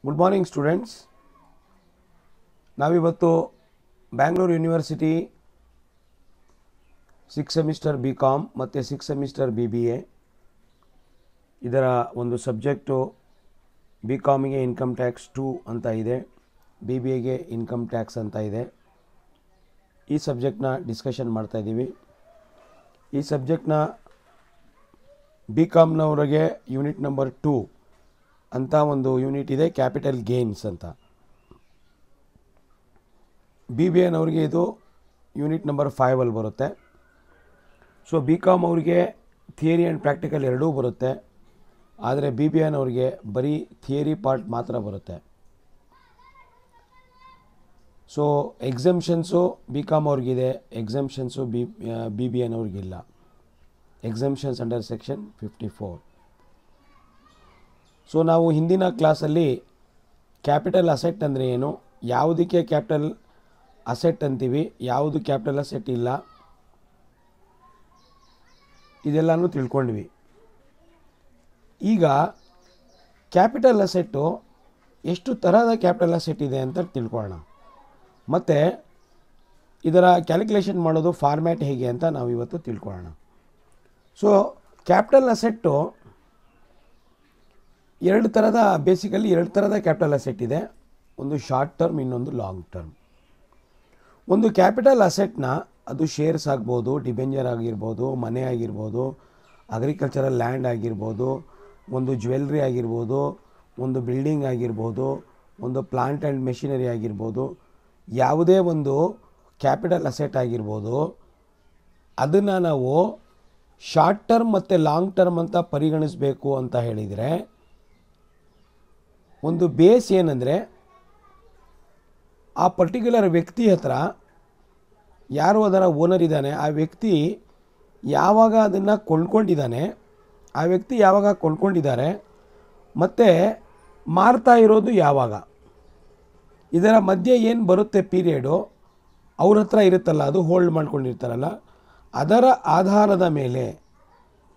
Good morning students. ನಾವಿವತ್ತು Bangalore university 6 semester BCom ಮತ್ತು 6 semester BBA ಇದರ ಒಂದು ಸಬ್ಜೆಕ್ಟು BComಗೆ ಇನ್ಕಮ್ ಟ್ಯಾಕ್ಸ್ 2 ಅಂತ ಇದೆ, BBAಗೆ ಇನ್ಕಮ್ ಟ್ಯಾಕ್ಸ್ ಅಂತ ಇದೆ. ಈ ಸಬ್ಜೆಕ್ಟ್ನ ಡಿಸ್ಕಷನ್ ಮಾಡ್ತಾ ಇದ್ದೀವಿ. ಈ ಸಬ್ಜೆಕ್ಟ್ನ BComನವರಿಗೆ ಯೂನಿಟ್ ನಂಬರ್ 2 ಅಂತ ಒಂದು ಯೂನಿಟ್ ಇದೆ, ಕ್ಯಾಪಿಟಲ್ ಗೇನ್ಸ್ ಅಂತ. BBAನವ್ರಿಗೆ ಇದು ಯೂನಿಟ್ ನಂಬರ್ 5 ಅಲ್ಲಿ ಬರುತ್ತೆ. ಸೊ BCom ಅವರಿಗೆ ಥಿಯರಿ ಆ್ಯಂಡ್ ಪ್ರಾಕ್ಟಿಕಲ್ ಎರಡೂ ಬರುತ್ತೆ, ಆದರೆ BBAನವ್ರಿಗೆ ಬರೀ ಥಿಯರಿ ಪಾರ್ಟ್ ಮಾತ್ರ ಬರುತ್ತೆ. ಸೊ ಎಕ್ಸಮ್ಷನ್ಸು BCom ಅವ್ರಿಗಿದೆ, ಎಕ್ಸಮ್ಷನ್ಸು BBAನವ್ರಿಗಿಲ್ಲ. Exemptions under section 54. ಸೊ ನಾವು ಹಿಂದಿನ ಕ್ಲಾಸಲ್ಲಿ ಕ್ಯಾಪಿಟಲ್ ಅಸೆಟ್ ಅಂದರೆ ಏನು, ಯಾವುದಕ್ಕೆ ಕ್ಯಾಪಿಟಲ್ ಅಸೆಟ್ ಅಂತೀವಿ, ಯಾವುದು ಕ್ಯಾಪಿಟಲ್ ಅಸೆಟ್ ಇಲ್ಲ, ಇದೆಲ್ಲನೂ ತಿಳ್ಕೊಂಡ್ವಿ. ಈಗ ಕ್ಯಾಪಿಟಲ್ ಅಸೆಟ್ಟು ಎಷ್ಟು ಥರದ ಕ್ಯಾಪಿಟಲ್ ಅಸೆಟ್ ಇದೆ ಅಂತ ತಿಳ್ಕೊಳ್ಳೋಣ. ಮತ್ತು ಇದರ ಕ್ಯಾಲ್ಕುಲೇಷನ್ ಮಾಡೋದು ಫಾರ್ಮ್ಯಾಟ್ ಹೇಗೆ ಅಂತ ನಾವು ಇವತ್ತು ತಿಳ್ಕೊಳ್ಳೋಣ. ಸೊ ಕ್ಯಾಪಿಟಲ್ ಅಸೆಟ್ಟು ಎರಡು ಥರದ ಕ್ಯಾಪಿಟಲ್ ಅಸೆಟ್ ಇದೆ. ಒಂದು ಶಾರ್ಟ್ ಟರ್ಮ್, ಇನ್ನೊಂದು ಲಾಂಗ್ ಟರ್ಮ್. ಒಂದು ಕ್ಯಾಪಿಟಲ್ ಅಸೆಟ್ನ ಅದು ಶೇರ್ಸ್ ಆಗ್ಬೋದು, ಡಿಬೆಂಜರ್ ಆಗಿರ್ಬೋದು, ಮನೆ ಆಗಿರ್ಬೋದು, ಅಗ್ರಿಕಲ್ಚರಲ್ ಲ್ಯಾಂಡ್ ಆಗಿರ್ಬೋದು, ಒಂದು ಜ್ಯುವೆಲ್ರಿ ಆಗಿರ್ಬೋದು, ಒಂದು ಬಿಲ್ಡಿಂಗ್ ಆಗಿರ್ಬೋದು, ಒಂದು ಪ್ಲಾಂಟ್ ಆ್ಯಂಡ್ ಮೆಷಿನರಿ ಆಗಿರ್ಬೋದು, ಯಾವುದೇ ಒಂದು ಕ್ಯಾಪಿಟಲ್ ಅಸೆಟ್ ಆಗಿರ್ಬೋದು, ಅದನ್ನು ನಾವು ಶಾರ್ಟ್ ಟರ್ಮ್ ಮತ್ತು ಲಾಂಗ್ ಟರ್ಮ್ ಅಂತ ಪರಿಗಣಿಸಬೇಕು ಅಂತ ಹೇಳಿದರೆ, ಒಂದು ಬೇಸ್ ಏನಂದರೆ ಆ ಪರ್ಟಿಕ್ಯುಲರ್ ವ್ಯಕ್ತಿ ಹತ್ರ ಯಾರು ಅದರ ಓನರ್ ಇದ್ದಾನೆ, ಆ ವ್ಯಕ್ತಿ ಯಾವಾಗ ಅದನ್ನು ಕೊಂಡ್ಕೊಂಡಿದ್ದಾನೆ, ಆ ವ್ಯಕ್ತಿ ಯಾವಾಗ ಕೊಂಡ್ಕೊಂಡಿದ್ದಾರೆ ಮತ್ತು ಮಾರ್ತಾ ಇರೋದು ಯಾವಾಗ, ಇದರ ಮಧ್ಯೆ ಏನು ಬರುತ್ತೆ ಪೀರಿಯಡು ಅವ್ರ ಹತ್ರ ಇರುತ್ತಲ್ಲ, ಅದು ಹೋಲ್ಡ್ ಮಾಡ್ಕೊಂಡಿರ್ತಾರಲ್ಲ, ಅದರ ಆಧಾರದ ಮೇಲೆ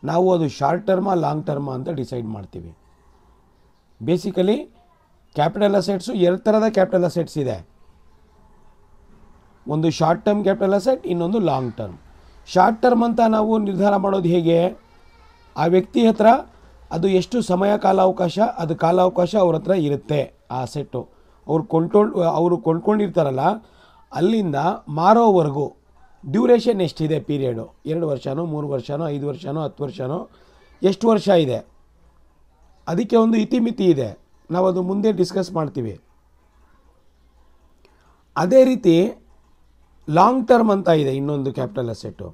ನಾವು ಅದು ಶಾರ್ಟ್ ಟರ್ಮಾ ಲಾಂಗ್ ಟರ್ಮಾ ಅಂತ ಡಿಸೈಡ್ ಮಾಡ್ತೀವಿ. ಬೇಸಿಕಲಿ ಕ್ಯಾಪಿಟಲ್ ಅಸೆಟ್ಸು ಎರಡು ಥರದ ಕ್ಯಾಪಿಟಲ್ ಅಸೆಟ್ಸ್ ಇದೆ. ಒಂದು ಶಾರ್ಟ್ ಟರ್ಮ್ ಕ್ಯಾಪಿಟಲ್ ಅಸೆಟ್, ಇನ್ನೊಂದು ಲಾಂಗ್ ಟರ್ಮ್. ಶಾರ್ಟ್ ಟರ್ಮ್ ಅಂತ ನಾವು ನಿರ್ಧಾರ ಮಾಡೋದು ಹೇಗೆ, ಆ ವ್ಯಕ್ತಿ ಹತ್ರ ಅದು ಎಷ್ಟು ಸಮಯ ಕಾಲಾವಕಾಶ ಅವ್ರ ಹತ್ರ ಇರುತ್ತೆ. ಆ ಅಸೆಟ್ಟು ಅವರು ಕೊಂಡ್ಕೊಂಡಿರ್ತಾರಲ್ಲ, ಅಲ್ಲಿಂದ ಮಾರೋವರೆಗೂ ಡ್ಯೂರೇಷನ್ ಎಷ್ಟಿದೆ ಪೀರಿಯಡು, 2 ವರ್ಷನೋ 3 ವರ್ಷನೋ 5 ವರ್ಷನೋ 10 ವರ್ಷನೋ ಎಷ್ಟು ವರ್ಷ ಇದೆ, ಅದಕ್ಕೆ ಒಂದು ಇತಿಮಿತಿ ಇದೆ. ನಾವು ಅದು ಮುಂದೆ ಡಿಸ್ಕಸ್ ಮಾಡ್ತೀವಿ. ಅದೇ ರೀತಿ ಲಾಂಗ್ ಟರ್ಮ್ ಅಂತ ಇದೆ ಇನ್ನೊಂದು ಕ್ಯಾಪಿಟಲ್ ಅಸೆಟ್ಟು.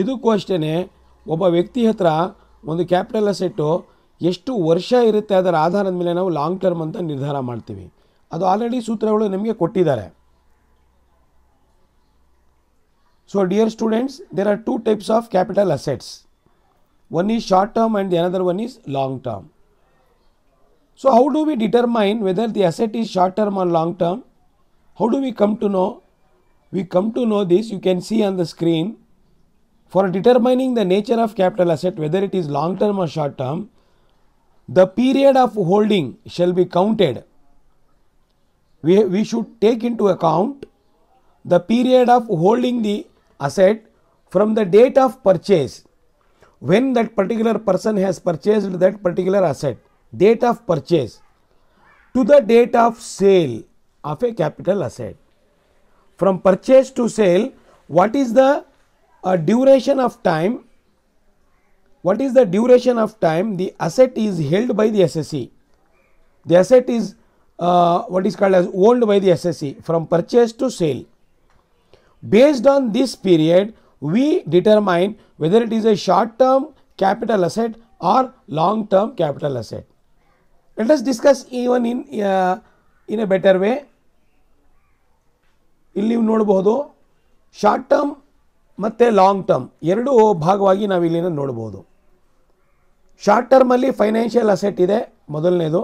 ಇದಕ್ಕೂ ಅಷ್ಟೇ, ಒಬ್ಬ ವ್ಯಕ್ತಿ ಹತ್ರ ಒಂದು ಕ್ಯಾಪಿಟಲ್ ಅಸೆಟ್ಟು ಎಷ್ಟು ವರ್ಷ ಇರುತ್ತೆ ಅದರ ಆಧಾರದ ಮೇಲೆ ನಾವು ಲಾಂಗ್ ಟರ್ಮ್ ಅಂತ ನಿರ್ಧಾರ ಮಾಡ್ತೀವಿ. ಅದು ಆಲ್ರೆಡಿ ಸೂತ್ರಗಳು ನಮಗೆ ಕೊಟ್ಟಿದ್ದಾರೆ. So dear students, there are 2 types of capital assets. One is short term and the another one is long term. So how do we determine whether the asset is short term or long term? How do we come to know? We come to know this, you can see on the screen. For determining the nature of capital asset, whether it is long term or short term, the period of holding shall be counted. We should take into account the period of holding the asset from the date of purchase, when that particular person has purchased that particular asset, date of purchase, to the date of sale of a capital asset. From purchase to sale, what is the duration of time? What is the duration of time the asset is held by the assessee? The asset is what is called as owned by the assessee from purchase to sale. Based on this period, we determine whether it is a short term capital asset or long term capital asset. Let us discuss even in a better way. ಇಲ್ಲಿ ನೀವು ನೋಡಬಹುದು, short term ಮತ್ತು long term ಎರಡೂ ಭಾಗವಾಗಿ ನಾವು ಇಲ್ಲಿನ ನೋಡಬಹುದು. Short ಟರ್ಮಲ್ಲಿ financial asset ಇದೆ ಮೊದಲನೇದು,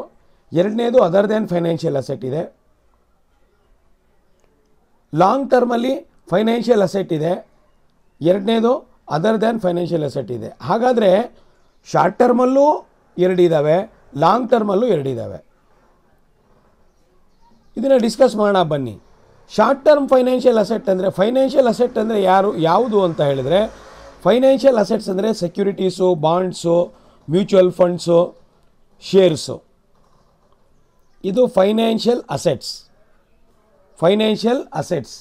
ಎರಡನೇದು ಅದರ್ ದ್ಯಾನ್ ಫೈನಾನ್ಷಿಯಲ್ ಅಸೆಟ್ ಇದೆ. ಲಾಂಗ್ ಟರ್ಮಲ್ಲಿ ಫೈನಾನ್ಷಿಯಲ್ ಅಸೆಟ್ ಇದೆ, ಎರಡನೇದು ಅದರ್ ದ್ಯಾನ್ ಫೈನಾನ್ಷಿಯಲ್ ಅಸೆಟ್ ಇದೆ. ಹಾಗಾದರೆ ಶಾರ್ಟ್ ಟರ್ಮಲ್ಲೂ 2 ಇದ್ದಾವೆ, ಲಾಂಗ್ ಟರ್ಮಲ್ಲೂ 2 ಇದ್ದಾವೆ. ಇದನ್ನು ಡಿಸ್ಕಸ್ ಮಾಡೋಣ ಬನ್ನಿ. ಶಾರ್ಟ್ ಟರ್ಮ್ ಫೈನಾನ್ಷಿಯಲ್ ಅಸೆಟ್ ಅಂದರೆ, ಫೈನಾನ್ಷಿಯಲ್ ಅಸೆಟ್ ಅಂದರೆ ಯಾವುದು ಅಂತ ಹೇಳಿದರೆ, ಫೈನಾನ್ಷಿಯಲ್ ಅಸೆಟ್ಸ್ ಅಂದರೆ securities, bonds, mutual funds, shares. ಇದು financial assets. Financial assets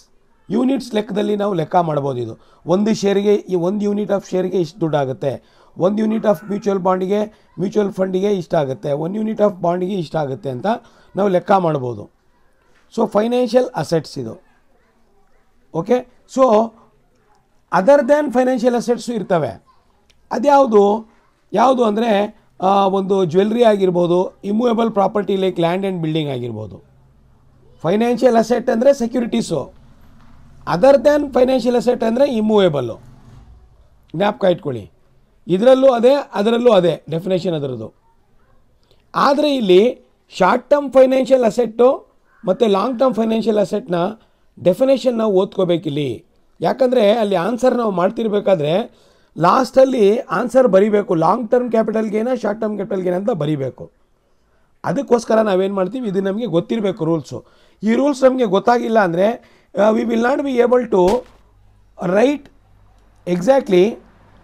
units ಲೆಕ್ಕದಲ್ಲಿ ನಾವು ಲೆಕ್ಕ ಮಾಡ್ಬೋದು. ಇದು ಒಂದು ಶೇರಿಗೆ, ಈ ಒಂದು ಯೂನಿಟ್ ಆಫ್ ಶೇರ್ಗೆ ಇಷ್ಟು ದುಡ್ಡಾಗುತ್ತೆ, ಒಂದು ಯೂನಿಟ್ ಆಫ್ ಮ್ಯೂಚುವಲ್ ಫಂಡಿಗೆ ಇಷ್ಟಾಗುತ್ತೆ, ಒಂದು ಯೂನಿಟ್ ಆಫ್ ಬಾಂಡಿಗೆ ಇಷ್ಟಾಗುತ್ತೆ ಅಂತ ನಾವು ಲೆಕ್ಕ ಮಾಡ್ಬೋದು. ಸೊ ಫೈನಾನ್ಷಿಯಲ್ ಅಸೆಟ್ಸ್ ಇದು. Okay, so other than financial assets ಇರ್ತವೆ. ಯಾವುದು ಅಂದರೆ ಒಂದು ಜ್ಯುವೆಲ್ರಿ ಆಗಿರ್ಬೋದು, immovable property like land and building ಆಗಿರ್ಬೋದು. ಫೈನಾನ್ಷಿಯಲ್ ಅಸೆಟ್ ಅಂದರೆ securities, other than financial asset ಅಂದರೆ ಇಮೂವೇಬಲ್ಲು. ಜ್ಞಾಪಕ ಇಟ್ಕೊಳ್ಳಿ, ಇದರಲ್ಲೂ ಅದೇ ಅದರಲ್ಲೂ ಅದೇ ಡೆಫಿನೇಷನ್ ಅದರದ್ದು. ಆದರೆ ಇಲ್ಲಿ ಶಾರ್ಟ್ ಟರ್ಮ್ ಫೈನಾನ್ಷಿಯಲ್ ಅಸೆಟ್ಟು ಮತ್ತು ಲಾಂಗ್ ಟರ್ಮ್ ಫೈನಾನ್ಷಿಯಲ್ ಅಸೆಟ್ನ ಡೆಫಿನೇಷನ್ ನಾವು ಓದ್ಕೋಬೇಕಿಲ್ಲಿ. ಯಾಕಂದರೆ ಅಲ್ಲಿ ಆನ್ಸರ್ ನಾವು ಮಾಡ್ತಿರ್ಬೇಕಾದ್ರೆ ಲಾಸ್ಟಲ್ಲಿ ಆನ್ಸರ್ ಬರೀಬೇಕು, long term capital gain short term capital gain ಅಂತ ಬರೀಬೇಕು. ಅದಕ್ಕೋಸ್ಕರ ನಾವೇನು ಮಾಡ್ತೀವಿ, ಇದು ನಮಗೆ ಗೊತ್ತಿರಬೇಕು ರೂಲ್ಸು. ಈ ರೂಲ್ಸ್ ನಮಗೆ ಗೊತ್ತಾಗಿಲ್ಲ ಅಂದರೆ we will not be able to write exactly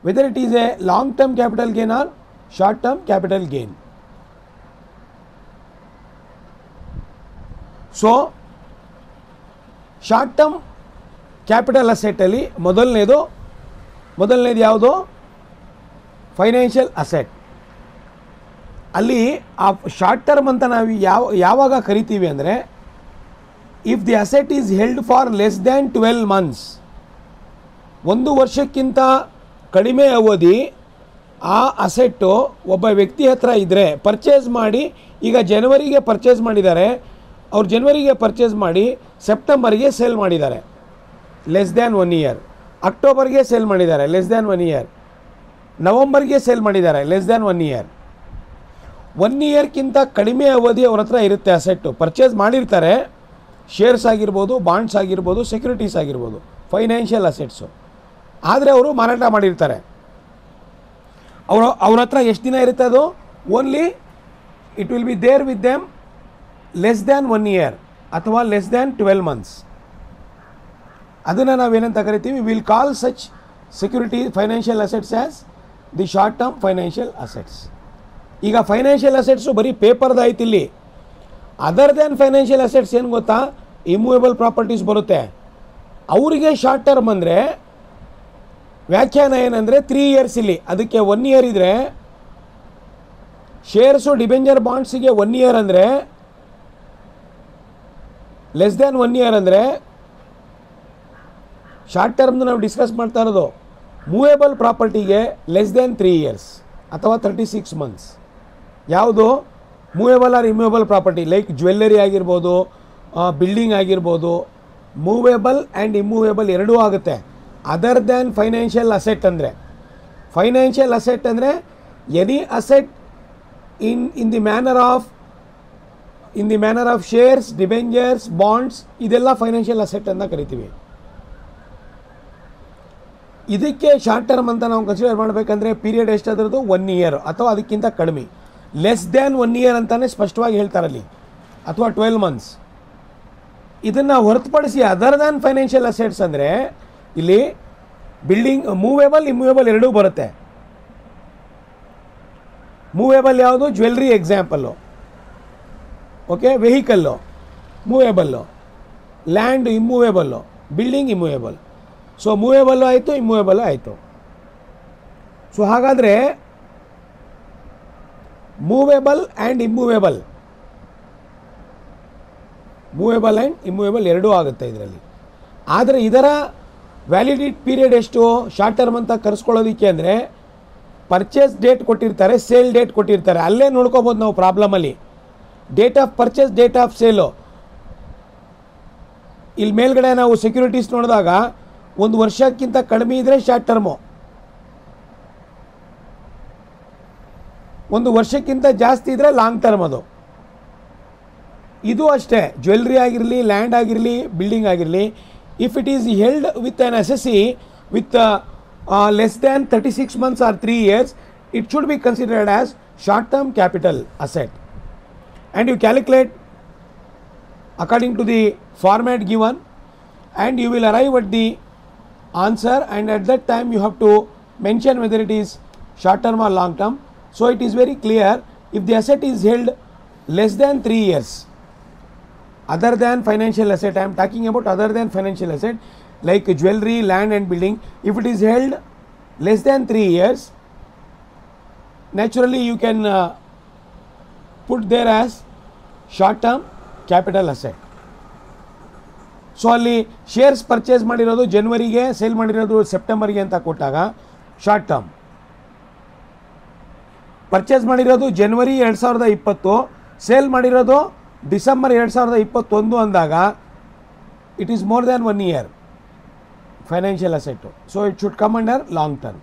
whether it is a long term capital gain or short term capital gain. So short term capital ಅಸೆಟ್ಟಲ್ಲಿ ಮೊದಲನೇದು ಯಾವುದು? Financial asset. ಅಲ್ಲಿ ಆ ಶಾರ್ಟ್ ಟರ್ಮ್ ಅಂತ ನಾವು ಯಾವಾಗ ಕರಿತೀವಿ ಅಂದರೆ, if the asset is held for less than 12 months, 1 ವರ್ಷಕ್ಕಿಂತ ಕಡಿಮೆ ಅವಧಿ ಆ ಅಸೆಟ್ಟು ಒಬ್ಬ ವ್ಯಕ್ತಿ ಹತ್ರ ಇದ್ದರೆ, ಪರ್ಚೇಸ್ ಮಾಡಿ, ಈಗ ಜನವರಿಗೆ ಪರ್ಚೇಸ್ ಮಾಡಿದ್ದಾರೆ, ಅವ್ರು ಜನವರಿಗೆ ಪರ್ಚೇಸ್ ಮಾಡಿ ಸೆಪ್ಟೆಂಬರ್ಗೆ ಸೇಲ್ ಮಾಡಿದ್ದಾರೆ ಲೆಸ್ ದ್ಯಾನ್ 1 year, ಅಕ್ಟೋಬರ್ಗೆ ಸೇಲ್ ಮಾಡಿದ್ದಾರೆ ಲೆಸ್ ದ್ಯಾನ್ 1 year, ನವಂಬರ್ಗೆ ಸೇಲ್ ಮಾಡಿದ್ದಾರೆ ಲೆಸ್ ದ್ಯಾನ್ 1 year. 1 yearಕ್ಕಿಂತ ಕಡಿಮೆ ಅವಧಿ ಅವ್ರ ಹತ್ರ ಇರುತ್ತೆ ಅಸೆಟ್ಟು. ಪರ್ಚೇಸ್ ಮಾಡಿರ್ತಾರೆ, ಶೇರ್ಸ್ ಆಗಿರ್ಬೋದು, ಬಾಂಡ್ಸ್ ಆಗಿರ್ಬೋದು, ಸೆಕ್ಯೂರಿಟೀಸ್ ಆಗಿರ್ಬೋದು, ಫೈನಾನ್ಷಿಯಲ್ ಅಸೆಟ್ಸು. ಆದರೆ ಅವರು ಮಾರಾಟ ಮಾಡಿರ್ತಾರೆ. ಅವ್ರ ಹತ್ರ ಎಷ್ಟು ದಿನ ಇರುತ್ತೆ ಅದು? Only it will be there with them less than 1 year ಅಥವಾ ಲೆಸ್ ದ್ಯಾನ್ 12 months. ಅದನ್ನು ನಾವೇನಂತ ಕರಿತೀವಿ? Will call such security financial assets as the short term financial assets. ಈಗ ಫೈನಾನ್ಷಿಯಲ್ ಅಸೆಟ್ಸು ಬರೀ ಪೇಪರ್ದಾಯ್ತು. ಇಲ್ಲಿ ಅದರ್ ದ್ಯಾನ್ ಫೈನಾನ್ಷಿಯಲ್ ಅಸೆಟ್ಸ್ ಏನು ಗೊತ್ತಾ? ಇಮೂವೇಬಲ್ ಪ್ರಾಪರ್ಟೀಸ್ ಬರುತ್ತೆ. ಅವರಿಗೆ ಶಾರ್ಟ್ ಟರ್ಮ್ ಅಂದರೆ ವ್ಯಾಖ್ಯಾನ ಏನಂದರೆ 3 years. ಇಲ್ಲಿ ಅದಕ್ಕೆ 1 year ಇದ್ದರೆ, ಶೇರ್ಸು ಡಿಬೆಂಜರ್ ಬಾಂಡ್ಸಿಗೆ 1 year ಅಂದರೆ, ಲೆಸ್ ದ್ಯಾನ್ 1 year ಅಂದರೆ ಶಾರ್ಟ್ ಟರ್ಮ್ದು ನಾವು ಡಿಸ್ಕಸ್ ಮಾಡ್ತಾ ಇರೋದು. ಮೂವೇಬಲ್ ಪ್ರಾಪರ್ಟಿಗೆ ಲೆಸ್ ದ್ಯಾನ್ 3 years ಅಥವಾ 36 months. ಯಾವುದು? Movable or immovable property like jewellery ಆಗಿರ್ಬೋದು, ಬಿಲ್ಡಿಂಗ್ ಆಗಿರ್ಬೋದು. ಮೂವೇಬಲ್ ಆ್ಯಂಡ್ ಇಮೂವೇಬಲ್ ಎರಡೂ ಆಗುತ್ತೆ. ಅದರ್ ದ್ಯಾನ್ ಫೈನಾನ್ಷಿಯಲ್ ಅಸೆಟ್ ಅಂದರೆ, ಫೈನಾನ್ಷಿಯಲ್ ಅಸೆಟ್ ಅಂದರೆ any asset in the manner of shares, debentures, bonds, ಇದೆಲ್ಲ ಫೈನಾನ್ಷಿಯಲ್ ಅಸೆಟ್ ಅಂತ ಕರಿತೀವಿ. ಇದಕ್ಕೆ ಶಾರ್ಟ್ ಟರ್ಮ್ ಅಂತ ನಾವು ಕನ್ಸಿಡರ್ ಮಾಡಬೇಕಂದ್ರೆ ಪೀರಿಯಡ್ ಎಷ್ಟಾದ್ರದ್ದು? 1 year ಅಥವಾ ಅದಕ್ಕಿಂತ ಕಡಿಮೆ. ಲೆಸ್ ದ್ಯಾನ್ 1 year ಅಂತಲೇ ಸ್ಪಷ್ಟವಾಗಿ ಹೇಳ್ತಾರಲ್ಲಿ, ಅಥವಾ 12 months. ಇದನ್ನು ಹೊರತುಪಡಿಸಿ ಅದರ್ ದ್ಯಾನ್ ಫೈನಾನ್ಷಿಯಲ್ ಅಸೆಟ್ಸ್ ಅಂದರೆ ಇಲ್ಲಿ ಬಿಲ್ಡಿಂಗ್, ಮೂವೇಬಲ್, ಇಮೂವೇಬಲ್ ಎರಡೂ ಬರುತ್ತೆ. ಮೂವೇಬಲ್ ಯಾವುದು? Jewellery example. Okay, vehicle movable, land immovable, building immovable. So movable ಆಯಿತು, ಇಮ್ಮೂವೇಬಲ್ಲು ಆಯಿತು. ಸೊ ಹಾಗಾದರೆ movable and immovable, movable and immovable ಎರಡೂ ಆಗುತ್ತೆ ಇದರಲ್ಲಿ. ಆದರೆ ಇದರ ವ್ಯಾಲಿಡಿಟಿ ಪೀರಿಯಡ್ ಎಷ್ಟು? ಶಾರ್ಟ್ ಟರ್ಮ್ ಅಂತ ಕರೆಸ್ಕೊಳ್ಳೋದಕ್ಕೆ ಅಂದರೆ ಪರ್ಚೇಸ್ ಡೇಟ್ ಕೊಟ್ಟಿರ್ತಾರೆ, ಸೇಲ್ ಡೇಟ್ ಕೊಟ್ಟಿರ್ತಾರೆ. ಅಲ್ಲೇ ನೋಡ್ಕೋಬೋದು ನಾವು ಪ್ರಾಬ್ಲಮಲ್ಲಿ. Date of purchase, date of sale. ಇಲ್ಲಿ ಮೇಲ್ಗಡೆ ನಾವು ಸೆಕ್ಯೂರಿಟೀಸ್ ನೋಡಿದಾಗ 1 ವರ್ಷಕ್ಕಿಂತ ಕಡಿಮೆ ಇದ್ದರೆ ಶಾರ್ಟ್ ಟರ್ಮು, 1 ವರ್ಷಕ್ಕಿಂತ ಜಾಸ್ತಿ ಇದ್ದರೆ ಲಾಂಗ್ ಟರ್ಮ್ ಅದು. ಇದು ಅಷ್ಟೇ, ಜ್ಯುವೆಲ್ರಿ ಆಗಿರಲಿ, ಲ್ಯಾಂಡ್ ಆಗಿರಲಿ, ಬಿಲ್ಡಿಂಗ್ ಆಗಿರಲಿ. If it is held with on SSC with less than 36 months or 3 years, it should be considered as short term capital asset. And you calculate according to the format given, and you will arrive at the answer, and at that time you have to mention whether it is short term or long term. So it is very clear, if the asset is held less than 3 years, other than financial asset, I am talking about other than financial asset like jewelry, land and building, if it is held less than 3 years, naturally you can put there as short term capital asset. So ಅಲ್ಲಿ shares purchase ಮಾಡಿರೋದು ಜನವರಿಗೆ, sale ಮಾಡಿರೋದು ಸೆಪ್ಟೆಂಬರ್ಗೆ ಅಂತ ಕೊಟ್ಟಾಗ short term. Purchase ಮಾಡಿರೋದು ಜನವರಿ 2020, sale ಮಾಡಿರೋದು December 2021 ಅಂದಾಗ it is more than 1 year financial asset. So it should come under long term.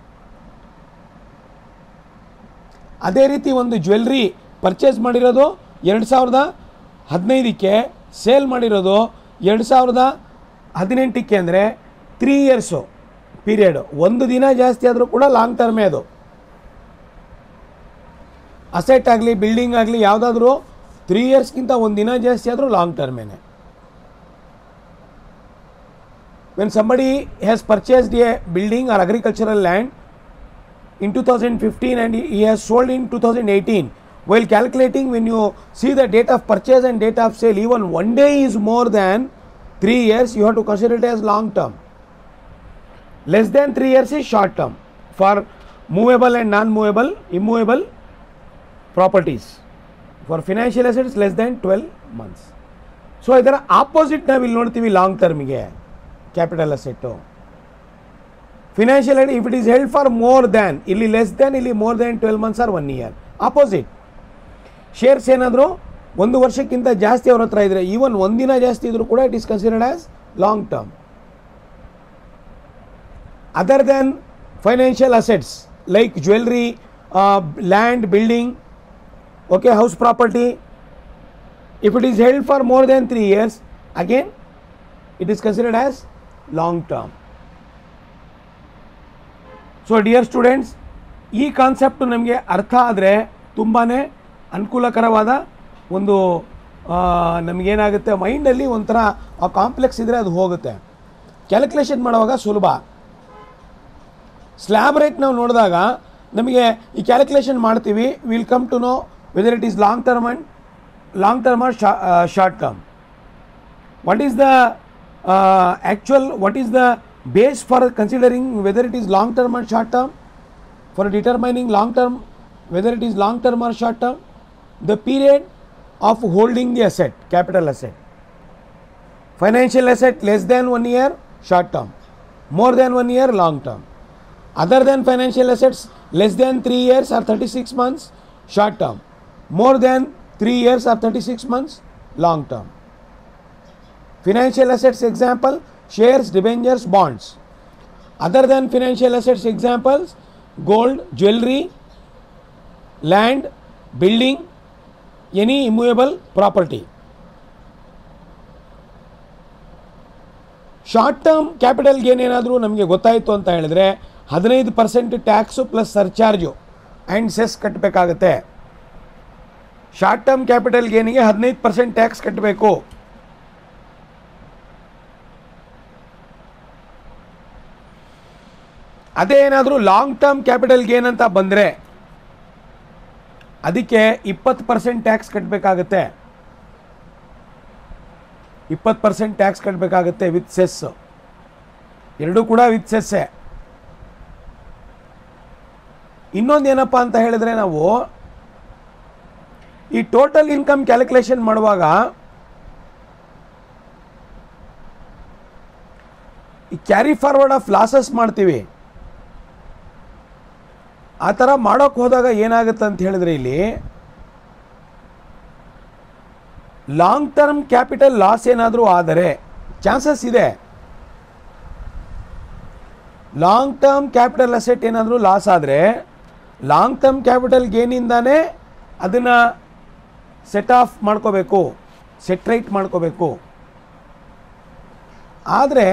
ಅದೇ ರೀತಿ ಒಂದು ಜ್ಯುವೆಲ್ರಿ ಪರ್ಚೇಸ್ ಮಾಡಿರೋದು 2015ಕ್ಕೆ, ಸೇಲ್ ಮಾಡಿರೋದು 2018ಕ್ಕೆ ಅಂದರೆ 3 years ಪೀರಿಯಡ್. ಒಂದು ದಿನ ಜಾಸ್ತಿ ಆದರೂ ಕೂಡ ಲಾಂಗ್ ಟರ್ಮೇ ಅದು. ಅಸೆಟ್ ಆಗಲಿ ಬಿಲ್ಡಿಂಗ್ ಆಗಲಿ ಯಾವುದಾದ್ರೂ 3 yearsಗಿಂತ ಒಂದು ದಿನ ಜಾಸ್ತಿ ಆದರೂ long ಟರ್ಮೇನೆ. When somebody has purchased a building or agricultural land in 2015 and he has sold in 2018, while calculating, when you see the date of purchase and date of sale, even one day is more than 3 years, you have to consider it as long term. Less than 3 years is short term for movable and non-movable, immovable properties. For financial assets, less than 12 months. So ಇದರ opposite ನಾವು ಇಲ್ಲಿ ನೋಡ್ತೀವಿ long ಟರ್ಮಿಗೆ capital asset. Financial if it is held for more than, ಇಲ್ಲಿ less than, ಇಲ್ಲಿ more than 12 months or 1 year. Opposite shares ಏನಾದರೂ 1 ವರ್ಷಕ್ಕಿಂತ ಜಾಸ್ತಿ ಅವ್ರ ಹತ್ರ ಇದ್ದರೆ, ಈವನ್ ಒಂದಿನ ಜಾಸ್ತಿ ಇದ್ರೂ ಕೂಡ it is considered as long term. Other than financial assets like jewellery, land, building, okay, house property, if it is held for more than 3 years, again it is considered as long term. So dear students, ಈ concept ನಮಗೆ ಅರ್ಥ ಆದರೆ ತುಂಬಾ ಅನುಕೂಲಕರವಾದ ಒಂದು ನಮಗೇನಾಗುತ್ತೆ, ಮೈಂಡಲ್ಲಿ ಒಂಥರ ಆ ಕಾಂಪ್ಲೆಕ್ಸ್ ಇದ್ದರೆ ಅದು ಹೋಗುತ್ತೆ. ಕ್ಯಾಲ್ಕುಲೇಷನ್ ಮಾಡುವಾಗ ಸುಲಭ. ಸ್ಲ್ಯಾಬ್ ರೇಟ್ ನಾವು ನೋಡಿದಾಗ ನಮಗೆ ಈ ಕ್ಯಾಲ್ಕುಲೇಷನ್ ಮಾಡ್ತೀವಿ, will come to know whether it is long term or short term. What is the what is the base for considering whether it is long term or short term? For determining long term, whether it is long term or short term, the period of holding the asset, capital asset. Financial asset less than 1 year, short term. More than 1 year, long term. Other than financial assets less than 3 years or 36 months, short term. More than 3 years or 36 months, long term. Financial assets example, shares, debentures, bonds. Other than financial assets examples, gold, jewelry, land, building, any immovable property. Short term capital gain ಏನಾದರೂ ನಮಗೆ ಗೊತ್ತಾಯಿತು ಅಂತ ಹೇಳಿದ್ರೆ 15% tax plus surcharge and cess ಕಟ್ಟಬೇಕಾಗತ್ತೆ. Short term capital ಗೇನಿಗೆ 15% tax ಕಟ್ಟಬೇಕು. ಅದೇ ಏನಾದರೂ ಲಾಂಗ್ ಟರ್ಮ್ ಕ್ಯಾಪಿಟಲ್ ಗೇನ್ ಅಂತ ಬಂದರೆ ಅದಕ್ಕೆ 20% ಟ್ಯಾಕ್ಸ್ ಕಟ್ಟಬೇಕಾಗತ್ತೆ. 20% ಟ್ಯಾಕ್ಸ್ ಕಟ್ಟಬೇಕಾಗತ್ತೆ ವಿತ್ ಸೆಸ್. ಎರಡೂ ಕೂಡ ವಿತ್ ಸೆಸ್ಸೇ. ಇನ್ನೊಂದು ಏನಪ್ಪ ಅಂತ ಹೇಳಿದ್ರೆ, ನಾವು ಈ ಟೋಟಲ್ ಇನ್ಕಮ್ ಕ್ಯಾಲ್ಕುಲೇಷನ್ ಮಾಡುವಾಗ ಈ ಕ್ಯಾರಿ ಫಾರ್ವರ್ಡ್ ಆಫ್ ಲಾಸಸ್ ಮಾಡ್ತೀವಿ. ಆ ಥರ ಮಾಡೋಕ್ಕೆ ಹೋದಾಗ ಏನಾಗುತ್ತೆ ಅಂತ ಹೇಳಿದ್ರೆ, ಇಲ್ಲಿ ಲಾಂಗ್ ಟರ್ಮ್ ಕ್ಯಾಪಿಟಲ್ ಲಾಸ್ ಏನಾದರೂ ಆದರೆ ಚಾನ್ಸಸ್ ಇದೆ. ಲಾಂಗ್ ಟರ್ಮ್ ಕ್ಯಾಪಿಟಲ್ ಅಸೆಟ್ ಏನಾದರೂ ಲಾಸ್ ಆದರೆ ಲಾಂಗ್ ಟರ್ಮ್ ಕ್ಯಾಪಿಟಲ್ ಗೇನಿಂದಾನೇ ಅದನ್ನು ಸೆಟ್ ಆಫ್ ಮಾಡ್ಕೋಬೇಕು, ಸೆಟ್ ರೈಟ್ ಮಾಡ್ಕೋಬೇಕು. ಆದರೆ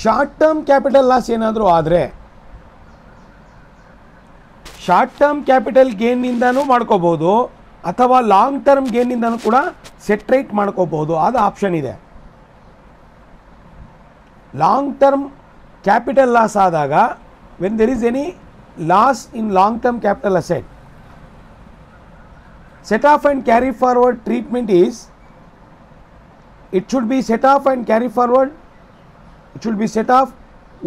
ಶಾರ್ಟ್ ಟರ್ಮ್ ಕ್ಯಾಪಿಟಲ್ ಲಾಸ್ ಏನಾದರೂ ಆದರೆ ಶಾರ್ಟ್ ಟರ್ಮ್ ಕ್ಯಾಪಿಟಲ್ ಗೇನ್ನಿಂದನೂ ಮಾಡ್ಕೋಬೋದು, ಅಥವಾ ಲಾಂಗ್ ಟರ್ಮ್ ಗೇನಿಂದನೂ ಕೂಡ ಸೆಟ್ರೇಟ್ ಮಾಡ್ಕೋಬಹುದು, ಅದು ಆಪ್ಷನ್ ಇದೆ. ಲಾಂಗ್ ಟರ್ಮ್ ಕ್ಯಾಪಿಟಲ್ ಲಾಸ್ ಆದಾಗ, when there is any loss in long term capital asset, set off and carry forward treatment is, it should be set off and carry forward, it should be set off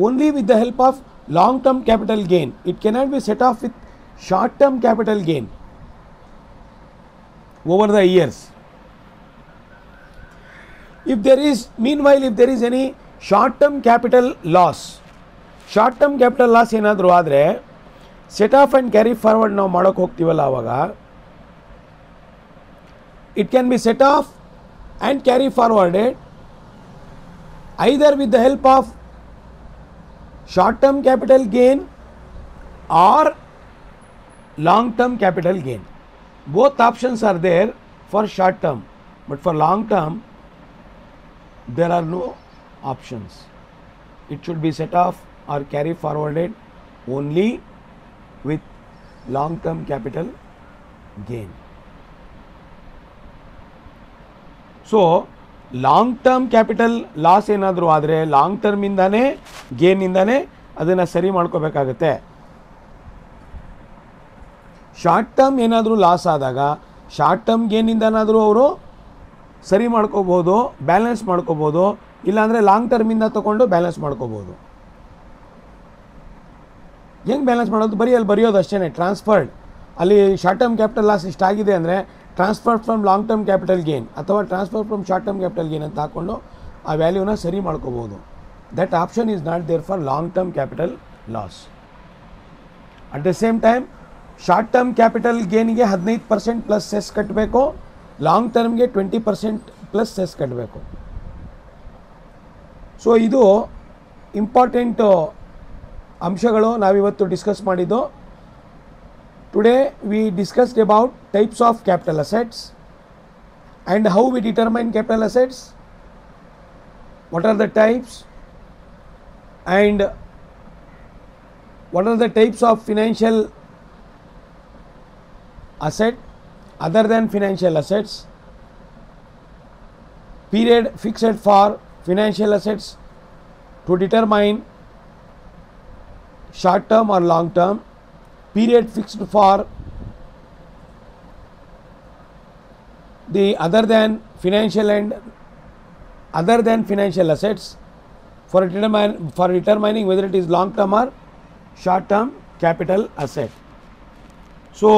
only with the help of long term capital gain. It cannot be set off with short term capital gain over the years. If there is, meanwhile, if there is any short term capital loss, short term capital loss ಏನಾದರೂ ಆದರೆ set off and carry forward ನಾವು ಮಾಡೋಕ್ಕೆ ಹೋಗ್ತೀವಲ್ಲ, ಆವಾಗ it can be set off and carry forwarded either with the help of short term capital gain or long term capital gain. Both options are there for short term, but for long term there are no options. It should be set off or carry forwarded only with long term capital gain. So long term capital loss ಏನಾದರೂ ಆದರೆ long ಟರ್ಮಿಂದಾನೇ ಗೇನಿಂದಾನೇ ಅದನ್ನು ಸರಿ ಮಾಡ್ಕೋಬೇಕಾಗತ್ತೆ. Short term ಏನಾದರೂ loss ಆದಾಗ short term ಗೇನಿಂದನಾದರೂ ಅವರು ಸರಿ ಮಾಡ್ಕೋಬೋದು, ಬ್ಯಾಲೆನ್ಸ್ ಮಾಡ್ಕೋಬೋದು, ಇಲ್ಲಾಂದರೆ ಲಾಂಗ್ ಟರ್ಮಿಂದ ತೊಗೊಂಡು ಬ್ಯಾಲೆನ್ಸ್ ಮಾಡ್ಕೋಬೋದು. ಹೆಂಗೆ ಬ್ಯಾಲೆನ್ಸ್ ಮಾಡೋದು? ಬರೀ ಅಲ್ಲಿ ಬರೆಯೋದು ಅಷ್ಟೇ, ಟ್ರಾನ್ಸ್ಫರ್ಡ್. ಅಲ್ಲಿ ಶಾರ್ಟ್ ಟರ್ಮ್ ಕ್ಯಾಪಿಟಲ್ ಲಾಸ್ ಇಷ್ಟಾಗಿದೆ ಅಂದರೆ transfer from long term capital gain ಅಥವಾ transfer from short term capital gain ಅಂತ ಹಾಕ್ಕೊಂಡು ಆ ವ್ಯಾಲ್ಯೂನ ಸರಿ ಮಾಡ್ಕೋಬೋದು. That option is not there for long term capital loss. At the same time short term capital ಗೇನ್ಗೆ 15% ಪ್ಲಸ್ ಸೆಸ್ ಕಟ್ಟಬೇಕು, long ಟರ್ಮ್ಗೆ 20% ಪ್ಲಸ್ ಸೆಸ್ ಕಟ್ಟಬೇಕು. ಸೊ ಇದು ಇಂಪಾರ್ಟೆಂಟು ಅಂಶಗಳು ನಾವಿವತ್ತು ಡಿಸ್ಕಸ್ ಮಾಡಿದ್ದು. Today we discussed about types of capital assets and how we determine capital assets, what are the types, and what are the types of financial asset other than financial assets, period fixed for financial assets to determine short term or long term, period fixed for the other than financial and other than financial assets for determining whether it is long term or short term capital asset. So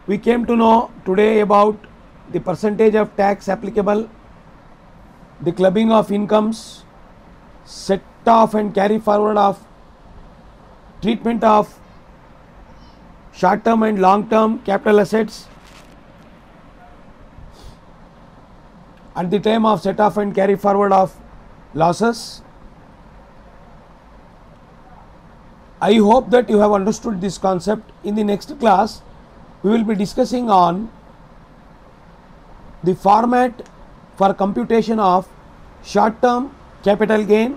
we came to know today about the percentage of tax applicable, the clubbing of incomes, set off and carry forward of treatment of short term and long term capital assets at the time of set off and carry forward of losses. I hope that you have understood this concept. In the next class we will be discussing on the format for computation of short term capital gain,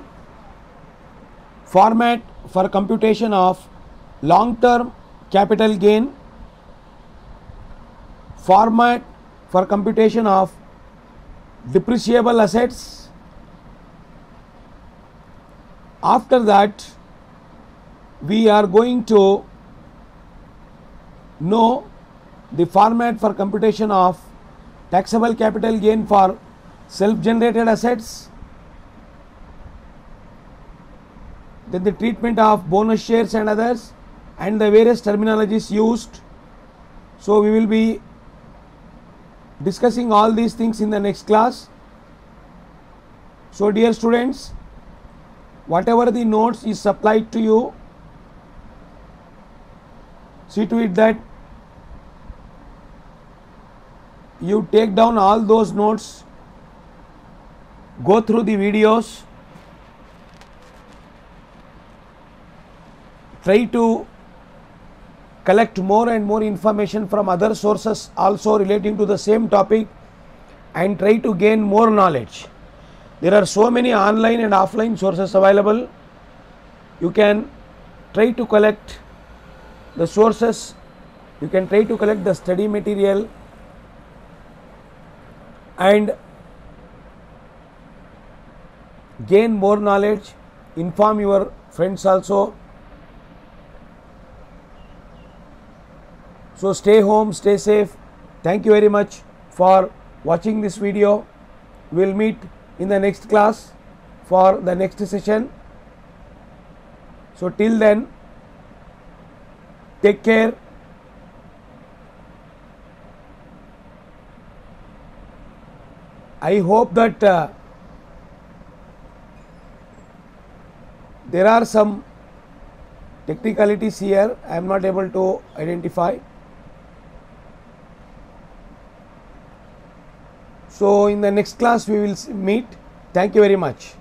format for computation of long term capital gain, format for computation of depreciable assets. After that we are going to know the format for computation of taxable capital gain for self generated assets, then the treatment of bonus shares and others, and the various terminologies used. So we will be discussing all these things in the next class. So dear students, whatever the notes is supplied to you, see to it that you take down all those notes, go through the videos, try to collect more and more information from other sources also relating to the same topic, and try to gain more knowledge. There are so many online and offline sources available. You can try to collect the sources You can try to collect the study material and gain more knowledge, inform your friends also. So stay home, stay safe. Thank you very much for watching this video. We will meet in the next class for the next session. So till then, take care. I hope that there are some technicalities here I am not able to identify. So in the next class we will meet. Thank you very much.